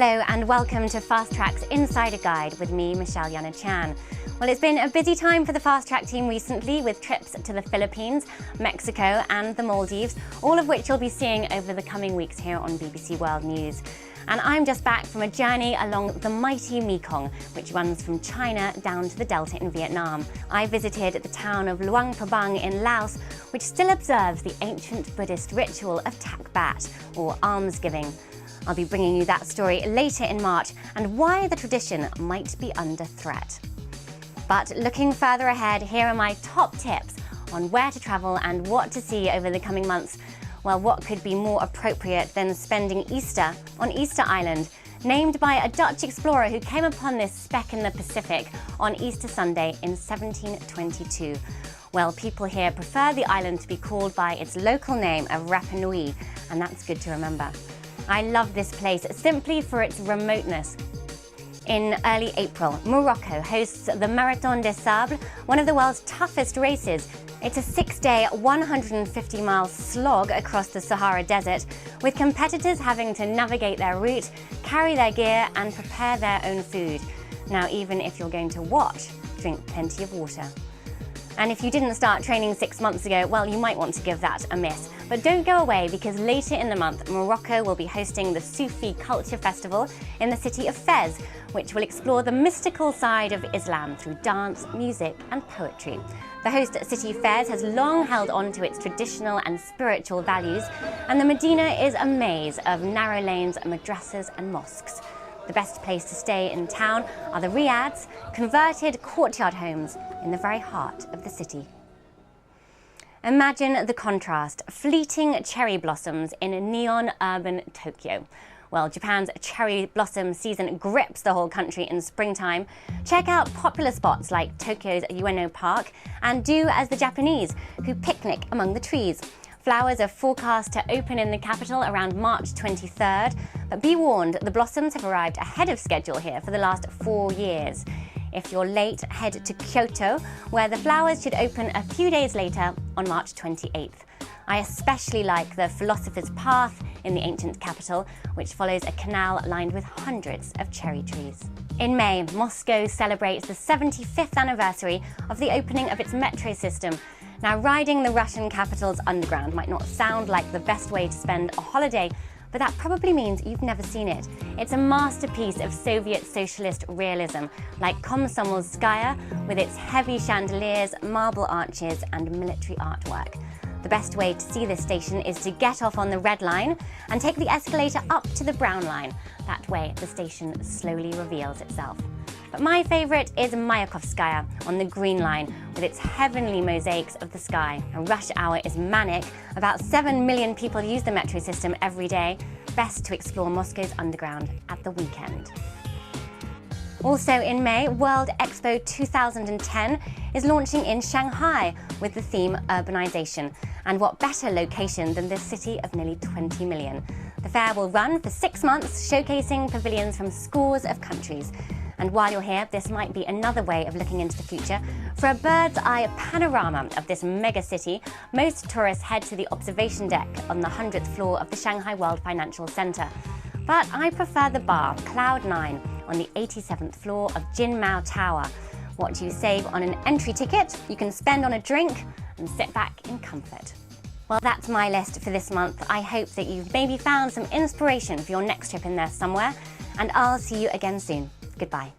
Hello and welcome to Fast Track's Insider Guide with me, Jana Chan. Well, it's been a busy time for the Fast Track team recently with trips to the Philippines, Mexico and the Maldives, all of which you'll be seeing over the coming weeks here on BBC World News. And I'm just back from a journey along the mighty Mekong, which runs from China down to the Delta in Vietnam. I visited the town of Luang Prabang in Laos, which still observes the ancient Buddhist ritual of tak bat, or almsgiving. I'll be bringing you that story later in March and why the tradition might be under threat. But looking further ahead, here are my top tips on where to travel and what to see over the coming months. Well, what could be more appropriate than spending Easter on Easter Island, named by a Dutch explorer who came upon this speck in the Pacific on Easter Sunday in 1722. Well, people here prefer the island to be called by its local name of Rapa Nui, and that's good to remember. I love this place simply for its remoteness. In early April, Morocco hosts the Marathon des Sables, one of the world's toughest races. It's a 6-day, 150-mile slog across the Sahara Desert, with competitors having to navigate their route, carry their gear, and prepare their own food. Now, even if you're going to watch, drink plenty of water. And if you didn't start training 6 months ago, well, you might want to give that a miss. But don't go away, because later in the month, Morocco will be hosting the Sufi Culture Festival in the city of Fez, which will explore the mystical side of Islam through dance, music, and poetry. The host city Fez has long held on to its traditional and spiritual values, and the Medina is a maze of narrow lanes, madrasas, and mosques. The best place to stay in town are the riads, converted courtyard homes in the very heart of the city. Imagine the contrast, fleeting cherry blossoms in neon urban Tokyo. Well, Japan's cherry blossom season grips the whole country in springtime. Check out popular spots like Tokyo's Ueno Park and do as the Japanese, who picnic among the trees. Flowers are forecast to open in the capital around March 23rd, but be warned, the blossoms have arrived ahead of schedule here for the last 4 years. If you're late, head to Kyoto, where the flowers should open a few days later on March 28th. I especially like the Philosopher's Path in the ancient capital, which follows a canal lined with hundreds of cherry trees. In May, Moscow celebrates the 75th anniversary of the opening of its metro system. Now, riding the Russian capital's underground might not sound like the best way to spend a holiday, but that probably means you've never seen it. It's a masterpiece of Soviet socialist realism, like Komsomolskaya, with its heavy chandeliers, marble arches, and military artwork. The best way to see this station is to get off on the red line and take the escalator up to the brown line. That way, the station slowly reveals itself. But my favourite is Mayakovskaya on the green line, with its heavenly mosaics of the sky. And rush hour is manic. About 7 million people use the metro system every day. Best to explore Moscow's underground at the weekend. Also in May, World Expo 2010 is launching in Shanghai with the theme Urbanization. And what better location than this city of nearly 20 million? The fair will run for 6 months, showcasing pavilions from scores of countries. And while you're here, this might be another way of looking into the future. For a bird's eye panorama of this mega city, most tourists head to the observation deck on the 100th floor of the Shanghai World Financial Center. But I prefer the bar, Cloud 9, on the 87th floor of Jinmao Tower. What you save on an entry ticket, you can spend on a drink and sit back in comfort. Well, that's my list for this month. I hope that you've maybe found some inspiration for your next trip in there somewhere, and I'll see you again soon. Goodbye.